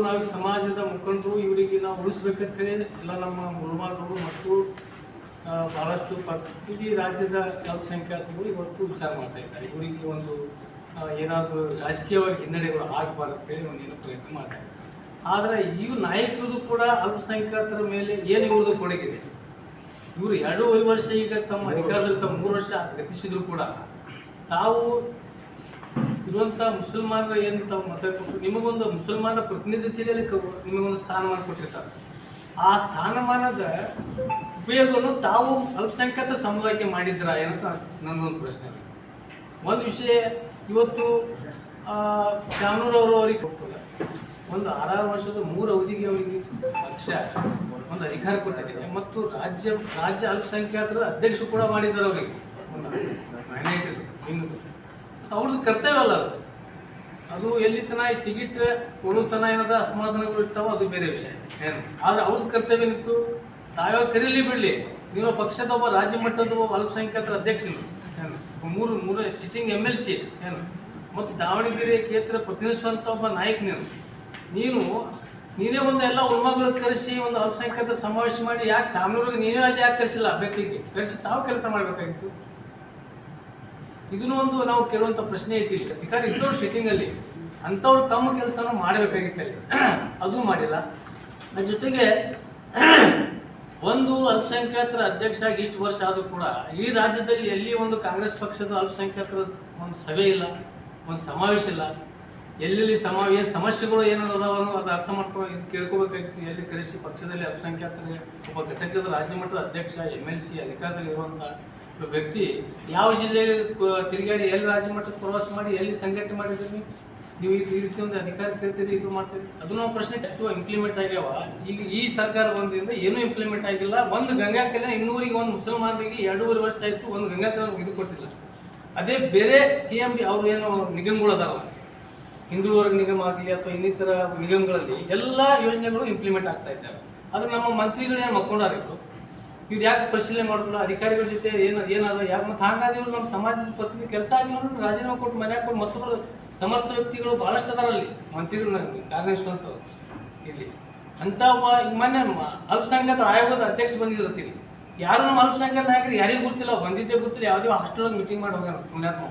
ನಾವು ಸಮಾಜದ ಮುಖಂಡರು ಇವರಿಗೆ ನಾವು ಉಳಿಸ್ಬೇಕಂತೇಳಿ ಎಲ್ಲ ನಮ್ಮ ಮುಲ್ಮಾನರು ಮತ್ತು ಭಾಳಷ್ಟು ಇಡೀ ರಾಜ್ಯದ ಅಲ್ಪಸಂಖ್ಯಾತರು ಇವತ್ತು ವಿಚಾರ ಮಾಡ್ತಾ ಇದ್ದಾರೆ. ಇವರಿಗೆ ಒಂದು ಏನಾದರೂ ರಾಜಕೀಯವಾಗಿ ಹಿನ್ನಡೆಗಳು ಆಗಬಾರ್ದು ಅಂತೇಳಿ ಒಂದು ಏನೋ ಪ್ರಯತ್ನ ಮಾಡ್ತಾರೆ. ಆದರೆ ಇವು ನಾಯಕರದು ಕೂಡ ಅಲ್ಪಸಂಖ್ಯಾತರ ಮೇಲೆ ಏನು ಇವ್ರದ್ದು ಕೊಡುಗಿದೆ. ಇವರು 2.5 ವರ್ಷ ಈಗ ತಮ್ಮ ಅಧಿಕಾರದಲ್ಲಿ 3 ವರ್ಷ ಗತಿಸಿದ್ರು ಕೂಡ ತಾವು ಇರುವಂಥ ಮುಸಲ್ಮಾನರ ಏನು ತಾವು ಮತ ಕೊಟ್ಟು ನಿಮಗೊಂದು ಮುಸಲ್ಮಾನ ಪ್ರತಿನಿಧಿತ್ವದಲ್ಲಿ ನಿಮಗೊಂದು ಸ್ಥಾನಮಾನ ಕೊಟ್ಟಿರ್ತಾರೆ. ಆ ಸ್ಥಾನಮಾನದ ಉಪಯೋಗವನ್ನು ತಾವು ಅಲ್ಪಸಂಖ್ಯಾತ ಸಮುದಾಯಕ್ಕೆ ಮಾಡಿದ್ರ ಏನಂತ ನನ್ನೊಂದು ಪ್ರಶ್ನೆ. ಒಂದು ವಿಷಯ ಇವತ್ತು ಶಾನೂರವರು ಅವರಿಗೆ ಹೋಗ್ತದೆ ಒಂದು 6 ವರ್ಷದ 3 ಅವಧಿಗೆ ಅವರಿಗೆ ಪಕ್ಷ ಒಂದು ಅಧಿಕಾರ ಕೊಟ್ಟಿದೆ ಮತ್ತು ರಾಜ್ಯ ಅಲ್ಪಸಂಖ್ಯಾತರ ಅಧ್ಯಕ್ಷ ಕೂಡ ಮಾಡಿದ್ದಾರೆ ಅವರಿಗೆ ಮತ್ತು ಅವ್ರದ್ದು ಕರ್ತವ್ಯ ಅಲ್ಲ ಅದು ಎಲ್ಲಿ ತನ ಟಿಕೆಟ್ ಕೊಡೋತನ ಏನದ ಅಸಮಾಧಾನಗಳು ಇರ್ತಾವೋ ಅದು ಬೇರೆ ವಿಷಯ ಏನು. ಆದರೆ ಅವ್ರದ್ದು ಕರ್ತವ್ಯ ಏನಿತ್ತು, ತಾವ್ಯಾವ ಕರೀಲಿ ಬಿಡಲಿ ನೀವು ಪಕ್ಷದ ಒಬ್ಬ ರಾಜ್ಯ ಮಟ್ಟದ ಒಬ್ಬ ಅಲ್ಪಸಂಖ್ಯಾತರ ಅಧ್ಯಕ್ಷರು ಏನು, ಮೂರು ಸಿಟ್ಟಿಂಗ್ MLC ಏನು ಮತ್ತು ದಾವಣಗೆರೆ ಕ್ಷೇತ್ರ ಪ್ರತಿನಿಧಿಸುವಂಥ ಒಬ್ಬ ನಾಯಕ ನೀನೇ ಒಂದು ಎಲ್ಲ ಉಲ್ಮಾಗಳು ಕರೆಸಿ ಒಂದು ಅಲ್ಪಸಂಖ್ಯಾತ ಸಮಾವೇಶ ಮಾಡಿ ಯಾಕೆ ಶಾಮನೂರಿಗೆ ನೀವೇ ಅಲ್ಲಿ ಯಾಕೆ ಕರೆಸಿಲ್ಲ ಅಭ್ಯರ್ಥಿಗೆ ಕರೆಸಿ ತಾವು ಕೆಲಸ ಮಾಡಬೇಕಾಗಿತ್ತು. ಇದನ್ನು ಒಂದು ನಾವು ಕೇಳುವಂಥ ಪ್ರಶ್ನೆ ಐತಿ. ಅಧಿಕಾರ ಇದ್ದವ್ರು ಸಿಟ್ಟಿಂಗಲ್ಲಿ ಅಂಥವ್ರು ತಮ್ಮ ಕೆಲಸನ ಮಾಡಬೇಕಾಗಿತ್ತು ಅಲ್ಲಿ, ಅದು ಮಾಡಿಲ್ಲ. ಅದ್ರ ಜೊತೆಗೆ ಒಂದು ಅಲ್ಪಸಂಖ್ಯಾತರ ಅಧ್ಯಕ್ಷ ಆಗಿ ಇಷ್ಟು ವರ್ಷ ಆದರೂ ಕೂಡ ಈ ರಾಜ್ಯದಲ್ಲಿ ಎಲ್ಲಿ ಒಂದು ಕಾಂಗ್ರೆಸ್ ಪಕ್ಷದ ಅಲ್ಪಸಂಖ್ಯಾತರ ಒಂದು ಸಭೆ ಇಲ್ಲ, ಒಂದು ಸಮಾವೇಶ ಇಲ್ಲ. ಎಲ್ಲೆಲ್ಲಿ ಸಮಸ್ಯೆಗಳು ಏನದಾವನು ಅದು ಅರ್ಥ ಮಾಡ್ಕೊಂಡು ಇದು ಕೇಳ್ಕೋಬೇಕಾಗಿತ್ತು. ಎಲ್ಲಿ ಕರೆಸಿ ಪಕ್ಷದಲ್ಲಿ ಅಲ್ಪಸಂಖ್ಯಾತರಿಗೆ ಒಬ್ಬ ಘಟಕದ ರಾಜ್ಯ ಮಟ್ಟದ ಅಧ್ಯಕ್ಷ MLC ಅಧಿಕಾರದಲ್ಲಿ ಇರುವಂಥ ವ್ಯಕ್ತಿ ಯಾವ ಜಿಲ್ಲೆಗೆ ತಿರುಗಾಡಿ ಎಲ್ಲಿ ರಾಜ್ಯ ಮಟ್ಟದ ಪ್ರವಾಸ ಮಾಡಿ ಎಲ್ಲಿ ಸಂಘಟನೆ ಮಾಡಿದ್ದೀವಿ ನೀವು ಈ ರೀತಿ ಒಂದು ಅಧಿಕಾರ ಕೇಳ್ತೀರಿ, ಇದು ಮಾಡ್ತೀರಿ. ಅದು ನಾವು ಪ್ರಶ್ನೆ ಇಂಪ್ಲಿಮೆಂಟ್ ಆಗ್ಯಾವ. ಈಗ ಈ ಸರ್ಕಾರ ಬಂದ್ರಿಂದ ಏನೂ ಇಂಪ್ಲಿಮೆಂಟ್ ಆಗಿಲ್ಲ. ಒಂದು ಗಂಗಾ ಕಲ್ಯಾಣ ಇನ್ನೂರಿಗೆ ಒಂದು ಮುಸಲ್ಮಾನರಿಗೆ 2.5 ವರ್ಷ ಆಯಿತು, ಒಂದು ಗಂಗಾ ಕಲ್ಯಾಣ ಇದು ಕೊಟ್ಟಿಲ್ಲ. ಅದೇ ಬೇರೆ TMD ಅವ್ರು ಏನು ನಿಗಮಗಳು ಅದಾವ, ಹಿಂದೂ ವರ್ಗ ನಿಗಮ ಆಗಲಿ ಅಥವಾ ಇನ್ನಿತರ ನಿಗಮಗಳಲ್ಲಿ ಎಲ್ಲ ಯೋಜನೆಗಳು ಇಂಪ್ಲಿಮೆಂಟ್ ಆಗ್ತಾ ಇದ್ದಾವೆ. ಆದರೆ ನಮ್ಮ ಮಂತ್ರಿಗಳು ಏನು ಮಕ್ಕೊಂಡಾರಿದ್ರು, ಇವ್ರು ಯಾಕೆ ಪರಿಶೀಲನೆ ಮಾಡೋದಿಲ್ಲ, ಅಧಿಕಾರಿಗಳ ಜೊತೆ ಏನಾದ ಯಾಕೆ ಮತ್ತು ಹಾಗಾಗಿ ಇವರು ನಮ್ಮ ಸಮಾಜದ ಪ್ರತಿನಿಧಿ ಕೆಲಸ ಆಗಿಲ್ಲ ಅಂದ್ರೆ ರಾಜೀನಾಮೆ ಕೊಟ್ಟು ಮನೆ ಹಾಕೊಂಡು ಮತ್ತೊಬ್ಬರು ಸಮರ್ಥ ವ್ಯಕ್ತಿಗಳು ಭಾಳಷ್ಟು ಅದಾರಲ್ಲಿ ಮಂತ್ರಿಗಳು ಕಾರ್ಯನಿರ್ವಹಿಸುವಂಥವ್ರು ಇಲ್ಲಿ ಅಂತ ಮೊನ್ನೆ ಅಲ್ಪಸಂಖ್ಯಾತ ಆಯೋಗದ ಅಧ್ಯಕ್ಷ ಬಂದಿರತ್ತೀರಿ. ಯಾರು ನಮ್ಮ ಅಲ್ಪಸಂಖ್ಯಾತ ನಾಯಕರು ಯಾರಿಗೂ ಗೊತ್ತಿಲ್ಲ, ಬಂದಿದ್ದೇ ಗೊತ್ತಿಲ್ಲ, ಯಾವುದೇ ಹಾಸ್ಟೆಲ್ ಮೀಟಿಂಗ್ ಮಾಡಿ ಹೋಗ್ಯಾರ ಪುಣ್ಯಾತ್ಮ.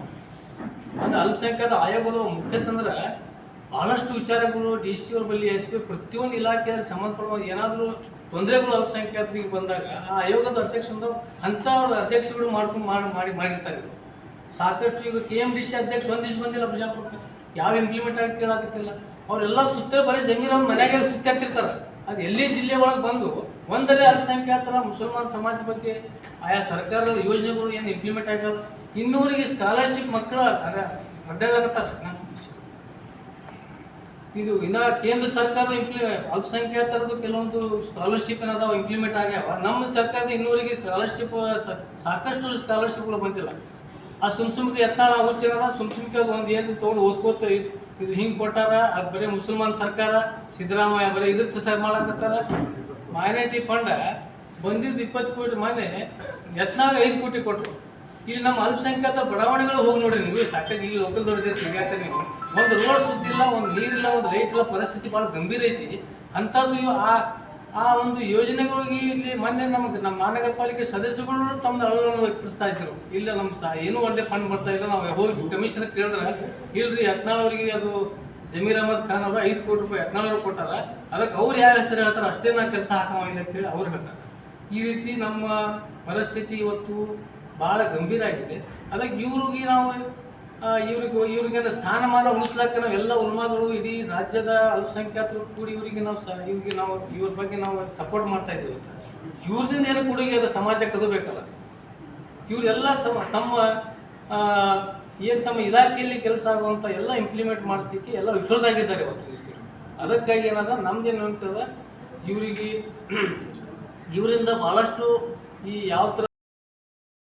ಅದು ಅಲ್ಪಸಂಖ್ಯಾತ ಆಯೋಗದ ಮುಖ್ಯಸ್ಥಂದ್ರೆ ಭಾಳಷ್ಟು ವಿಚಾರಗಳು DC ಅವ್ರ ಬಳಿ SP ಪ್ರತಿಯೊಂದು ಇಲಾಖೆಯಲ್ಲಿ ಸಂಬಂಧಪಡುವ ಏನಾದರೂ ತೊಂದರೆಗಳು ಅಲ್ಪಸಂಖ್ಯಾತರಿಗೆ ಬಂದಾಗ ಆ ಆಯೋಗದ ಅಧ್ಯಕ್ಷರು ಅಂಥವ್ರ ಅಧ್ಯಕ್ಷಗಳು ಮಾಡಿರ್ತಾರೆ. ಸಾಕಷ್ಟು ಈಗ KMDC ಅಧ್ಯಕ್ಷ ಒಂದು ದಿವಸ ಬಂದಿಲ್ಲ ಬಿಜಾಪುರಕ್ಕೆ, ಯಾವ ಇಂಪ್ಲಿಮೆಂಟ್ ಆಗಿ ಕೇಳಾಕತ್ತಿಲ್ಲ. ಅವರೆಲ್ಲ ಸುತ್ತ ಬರೀ ಜಮೀನು ಅವ್ರ ಮನೆಯಾಗೆ ಸುತ್ತಾಡ್ತಿರ್ತಾರೆ. ಅದು ಎಲ್ಲಿ ಜಿಲ್ಲೆ ಒಳಗೆ ಬಂದು ಒಂದರೇ ಅಲ್ಪಸಂಖ್ಯಾತರ ಮುಸಲ್ಮಾನ್ ಸಮಾಜದ ಬಗ್ಗೆ ಆಯಾ ಸರ್ಕಾರದ ಯೋಜನೆಗಳು ಏನು ಇಂಪ್ಲಿಮೆಂಟ್ ಆಗ್ಯಾವ. ಇನ್ನೂರಿಗೆ ಸ್ಕಾಲರ್ಶಿಪ್ ಮಕ್ಕಳ ಅಡ್ಡಾಡಕತ್ತಾರೆ. ಇದು ಇನ್ನು ಕೇಂದ್ರ ಸರ್ಕಾರದ ಅಲ್ಪಸಂಖ್ಯಾತರದ್ದು ಕೆಲವೊಂದು ಸ್ಕಾಲರ್ಶಿಪ್ ಏನದಾವ ಇಂಪ್ಲಿಮೆಂಟ್ ಆಗ್ಯಾವ. ನಮ್ಮ ಸರ್ಕಾರದ ಇನ್ನೂರಿಗೆ ಸ್ಕಾಲರ್ಶಿಪ್ ಸಾಕಷ್ಟು ಸ್ಕಾಲರ್ಶಿಪ್ಗಳು ಬಂದಿಲ್ಲ. ಆ ಸುಮ್ಸುಮ್ಗೆ ಎತ್ತಾಳ ಹುಚ್ಚೇನದ ಸುಮ್ಸುಮ್ಗೆ ಅದು ಒಂದು ಏನು ತೊಗೊಂಡು ಓದ್ಕೋತ ಇದು ಹಿಂಗೆ ಕೊಟ್ಟಾರ. ಅದು ಬರೀ ಮುಸಲ್ಮಾನ್ ಸರ್ಕಾರ ಸಿದ್ದರಾಮಯ್ಯ ಬರೀ ಇದ್ರ ಮಾಡಕತ್ತಾರ. ಮೈನಾರಿಟಿ ಫಂಡ್ ಬಂದಿದ್ದು 20 ಕೋಟಿ, ಮೊನ್ನೆ ಎತ್ನಾಗ 5 ಕೋಟಿ ಕೊಟ್ಟರು. ಇಲ್ಲಿ ನಮ್ಮ ಅಲ್ಪಸಂಖ್ಯಾತ ಬಡಾವಣೆಗಳು ಹೋಗಿ ನೋಡ್ರಿ ನೀವು, ಸಾಕಾಗಿ ಇಲ್ಲಿ ಲೋಕಲ್ ದೊಡ್ಡದೈತಿ. ಯಾಕೆ ನೀವು ಒಂದು ರೋಡ್ ಸುದ್ದಿಲ್ಲ, ಒಂದು ನೀರಿಲ್ಲ, ಒಂದು ಲೈಟ್ ಇಲ್ಲ, ಪರಿಸ್ಥಿತಿ ಭಾಳ ಗಂಭೀರ ಐತಿ. ಅಂಥದ್ದು ಆ ಒಂದು ಯೋಜನೆಗಳಿಗೆ ಇಲ್ಲಿ ಮೊನ್ನೆ ನಮ್ಮ ಮಹಾನಗರ ಪಾಲಿಕೆ ಸದಸ್ಯರುಗಳು ತಮ್ಮದು ಅಳವನ್ನು ವ್ಯಕ್ತಪಡಿಸ್ತಾ ಇದ್ರು. ಇಲ್ಲ ನಮ್ಮ ಏನೂ ಒಂದೇ ಫಂಡ್ ಬರ್ತಾ ಇಲ್ಲ. ನಾವು ಹೋಗಿ ಕಮಿಷನರ್ ಕೇಳಿದ್ರೆ ಇಲ್ರಿ ಯತ್ನಾಳ್ ಅವರಿಗೆ ಅದು ಜಮೀರ್ ಅಹಮದ್ ಖಾನ್ ಅವರು 5 ಕೋಟಿ ರೂಪಾಯಿ ಯತ್ನಾಳ್ ಅವರು ಕೊಟ್ಟಾರ, ಅದಕ್ಕೆ ಅವ್ರು ಯಾವ ಹೆಸರು ಹೇಳ್ತಾರೆ ಅಷ್ಟೇ ನಾ ಕೆಲಸ ಹಾಕವಾಗಿಲ್ಲ ಅಂತೇಳಿ ಅವ್ರು ಹೇಳ್ತಾರೆ. ಈ ರೀತಿ ನಮ್ಮ ಪರಿಸ್ಥಿತಿ ಇವತ್ತು ಭಾಳ ಗಂಭೀರ ಆಗಿದೆ. ಅದಕ್ಕೆ ಇವ್ರಿಗೆ ಸ್ಥಾನಮಾನ ಉಳಿಸ್ಲಿಕ್ಕೆ ನಾವೆಲ್ಲ ಉಲ್ಮಾಗಳು ಇಡೀ ರಾಜ್ಯದ ಅಲ್ಪಸಂಖ್ಯಾತರು ಕೂಡಿ ಇವ್ರ ಬಗ್ಗೆ ನಾವು ಸಪೋರ್ಟ್ ಮಾಡ್ತಾ ಇದ್ದೀವಿ. ಇವ್ರದಿಂದ ಏನು ಕೊಡುಗೆ ಅದು ಸಮಾಜಕ್ಕೆ ಅದು ಬೇಕಲ್ಲ. ಇವರೆಲ್ಲ ತಮ್ಮ ಇಲಾಖೆಯಲ್ಲಿ ಕೆಲಸ ಆಗುವಂಥ ಎಲ್ಲ ಇಂಪ್ಲಿಮೆಂಟ್ ಮಾಡಿಸ್ಲಿಕ್ಕೆ ಎಲ್ಲ ವಿಫಲರಾಗಿದ್ದಾರೆ ಇವತ್ತು. ಅದಕ್ಕಾಗಿ ಏನದ ನಮ್ದೇನು ಅಂತದ ಇವರಿಂದ ಭಾಳಷ್ಟು ಈ ಯಾವ ಥರ